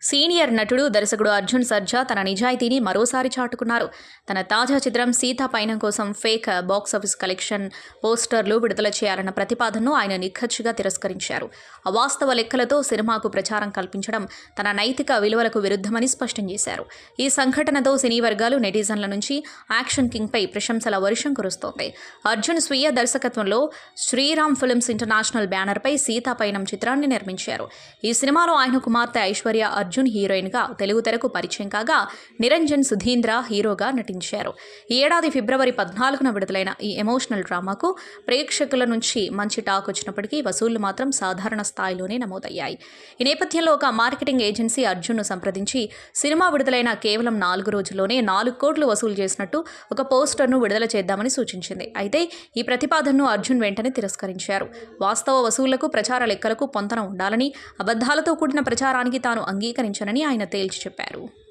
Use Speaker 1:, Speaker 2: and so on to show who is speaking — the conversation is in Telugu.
Speaker 1: సీనియర్ నటుడు, దర్శకుడు అర్జున్ సర్జా తన నిజాయితీని మరోసారి చాటుకున్నారు. తన తాజా చిత్రం సీతా పయనం కోసం ఫేక్ బాక్సాఫీస్ కలెక్షన్ పోస్టర్లు విడుదల చేయాలన్న ప్రతిపాదనను ఆయన నిఖచ్చిగా తిరస్కరించారు. అవాస్తవ లెక్కలతో సినిమాకు ప్రచారం కల్పించడం తన నైతిక విలువలకు విరుద్ధమని స్పష్టం చేశారు. ఈ సంఘటనతో సినీ వర్గాలు, నెటిజన్ల నుంచి యాక్షన్ కింగ్పై ప్రశంసల వర్షం కురుస్తోంది. అర్జున్ స్వీయ దర్శకత్వంలో శ్రీరామ్ ఫిల్మ్స్ ఇంటర్నేషనల్ బ్యానర్పై సీతా పయనం చిత్రాన్ని నిర్మించారు. ఈ సినిమాలో ఆయన కుమార్తె ఐశ్వర్య అర్జున్ హీరోయిన్గా తెలుగు తెరకు పరిచయం కాగా, నిరంజన్ సుధీంద్ర హీరోగా నటించారు. ఈ ఏడాది ఫిబ్రవరి 14న విడుదలైన ఈ ఎమోషనల్ డ్రామాకు ప్రేక్షకుల నుంచి మంచి టాక్ వచ్చినప్పటికీ వసూళ్లు మాత్రం సాధారణ స్థాయిలోనే నమోదయ్యాయి. ఈ నేపథ్యంలో ఒక మార్కెటింగ్ ఏజెన్సీ అర్జున్ను సంప్రదించి సినిమా విడుదలైన కేవలం 4 రోజుల్లోనే 4 కోట్లు వసూలు చేసినట్టు ఒక పోస్టర్ను విడుదల చేద్దామని సూచించింది. అయితే ఈ ప్రతిపాదనను అర్జున్ వెంటనే తిరస్కరించారు. వాస్తవ వసూళ్లకు, ప్రచార లెక్కలకు పొంతన ఉండాలని, అబద్ధాలతో కూడిన ప్రచారానికి తాను అంగీకరించనని ఆయన తేల్చి చెప్పారు.